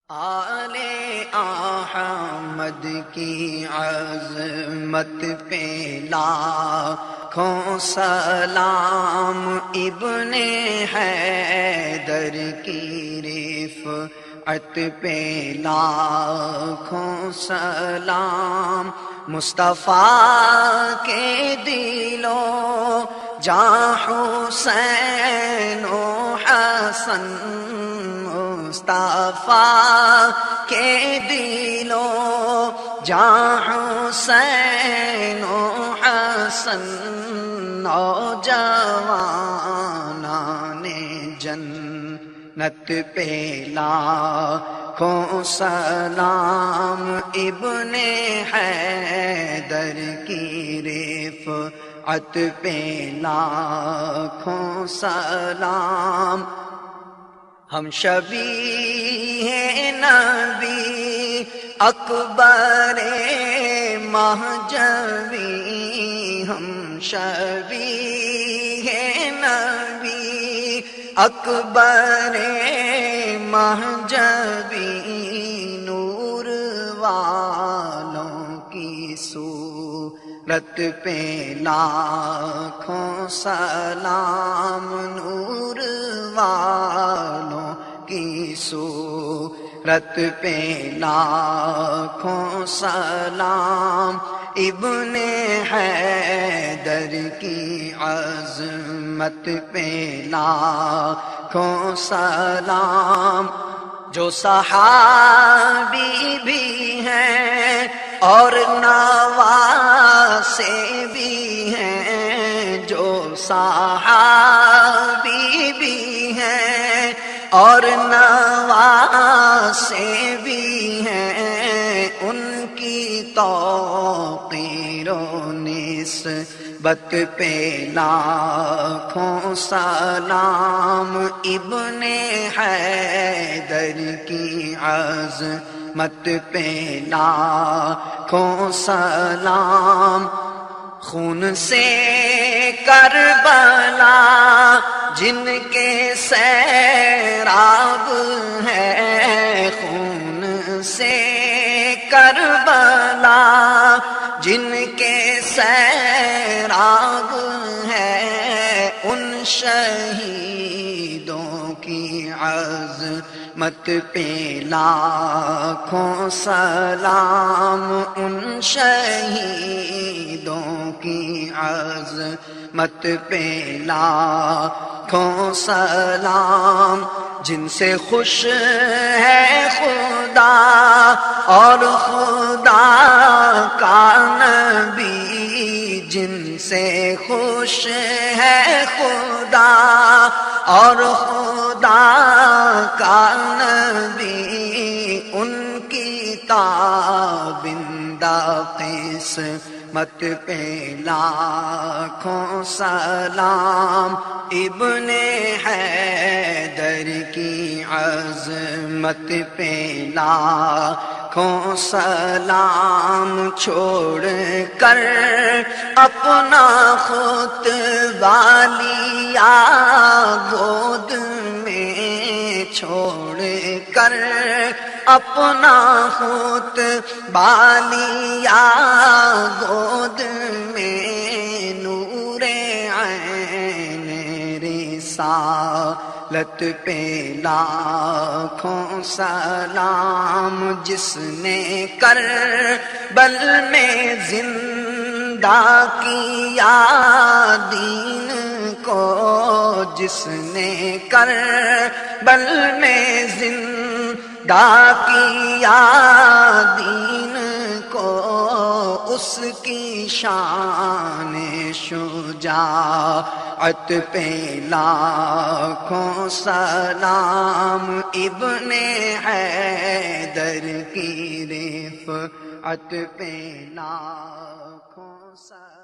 آلِ احمد کی عظمت پہ لاکھوں سلام، ابن حیدر کی رفعت پہ لاکھوں سلام، مصطفیٰ کے دل و جاں حسین و حسن، مصطفیٰ کے دل و جاں حسین و حسن، نوجوانان جنت پہ لاکھوں سلام، ابن حیدر کی رفعت پہ لاکھوں سلام۔ ہم شبیہ نبی اکبر مہجوی، ہم شبیہ نبی اکبر مہجوی، نور والوں کی صورت پہ لاکھوں سلام، نور والوں کی صورت پہ لاکھوں سلام، ابن حیدر کی عظمت پہ لاکھوں سلام۔ جو صحابی بھی ہیں اور نواسے بھی ہیں، جو صحابی بھی ہیں اور نواسے بھی ہیں، ان کی توقیر و نسبت پہ لاکھوں سلام، ابن حیدر کی عظمت پہ لاکھوں سلام۔ خون سے کربلا جن کے سیراب ہے، خون سے کربلا جن کے سیراب ہے، ان شہیدوں کی عظمت پہ لاکھوں سلام، ان شہیدوں کی عظمت پہ لاکھوں سلام، جن سے خوش ہے خدا اور خدا کا نبی، جن سے خوش ہے خدا اور خدا کا نبی، ان کی تابندہ قسمت پہ لاکھوں سلام، ابن حیدر کی عظمت پہ لاکھوں سلام۔ چھوڑ کر اپنا خطبہ لیا گود میں، چھوڑ کر اپنا خطبہ لیا گود میں، نور عین رسالت پہ لاکھوں سلام، جس نے کربل میں زندہ کیا دین کو، جس نے کربل میں زندہ کیا دین کو، اس کی شان شجاعت پہ لاکھوں سلام، ابن حیدر کی رفعت پہ لاکھوں سلام۔